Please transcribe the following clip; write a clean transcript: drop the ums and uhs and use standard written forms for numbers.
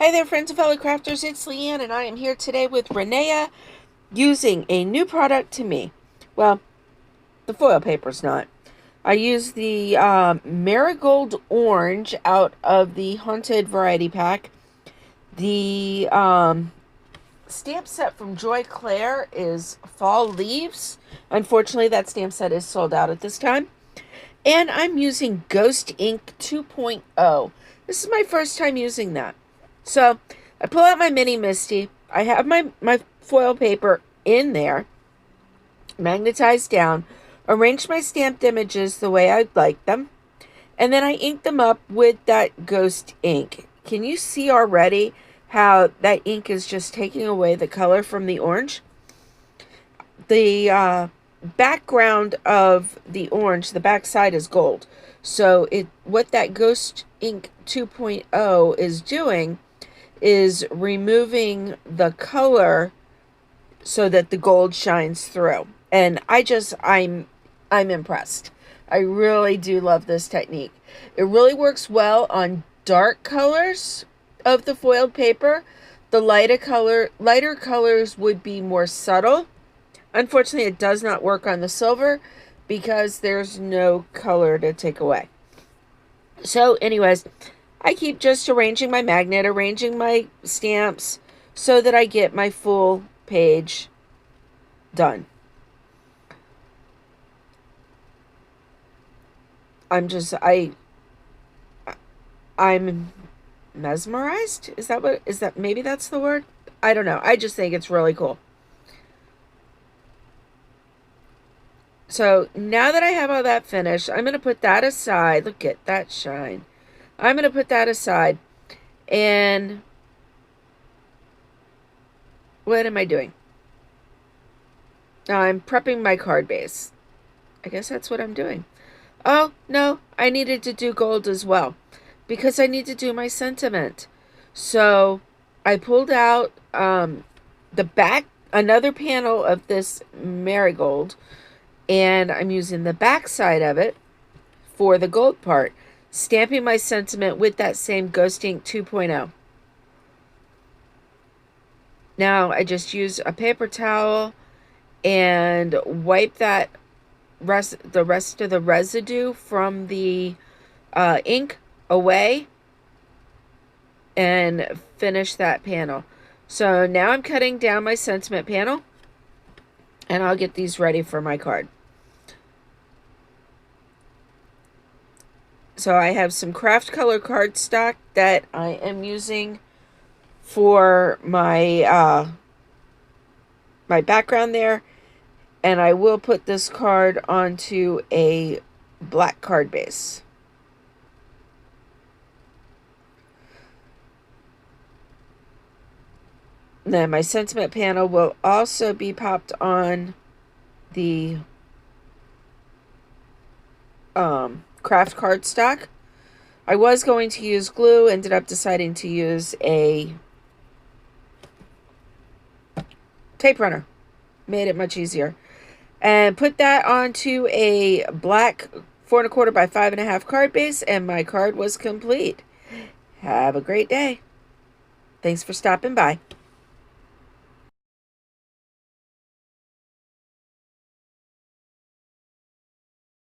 Hi there, friends and fellow crafters. It's LeeAnn, and I am here today with Rinea using a new product to me. Well, the foil paper's not. I used the Marigold Orange out of the Haunted Variety Pack. The stamp set from Clair is Fall Leaves. Unfortunately, that stamp set is sold out at this time. And I'm using Ghost Ink 2.0. This is my first time using that. So I pull out my mini Misty. I have my foil paper in there, magnetized down, arrange my stamped images the way I'd like them, and then I ink them up with that ghost ink. Can you see already how that ink is just taking away the color from the orange? The background of the orange, the back side is gold. So what that Ghost Ink 2.0 is doing is removing the color so that the gold shines through. And I'm impressed. I really do love this technique. It really works well on dark colors of the foiled paper. The lighter colors would be more subtle. Unfortunately, it does not work on the silver because there's no color to take away. So anyways, I keep just arranging my magnet, arranging my stamps so that I get my full page done. I'm mesmerized? Maybe that's the word? I don't know. I just think it's really cool. So now that I have all that finished, I'm going to put that aside. Look at that shine. I'm going to put that aside. And what am I doing? Now I'm prepping my card base. I guess that's what I'm doing. Oh, no, I needed to do gold as well because I need to do my sentiment. So I pulled out another panel of this marigold, and I'm using the back side of it for the gold part, stamping my sentiment with that same Ghost Ink 2.0. Now I just use a paper towel and wipe the rest of the residue from the ink away and finish that panel. So now I'm cutting down my sentiment panel, and I'll get these ready for my card. So I have some craft color cardstock that I am using for my my background there, and I will put this card onto a black card base. And then my sentiment panel will also be popped on the craft cardstock. I was going to use glue, ended up deciding to use a tape runner. Made it much easier. And put that onto a black 4 1/4 by 5 1/2 card base, and my card was complete. Have a great day. Thanks for stopping by.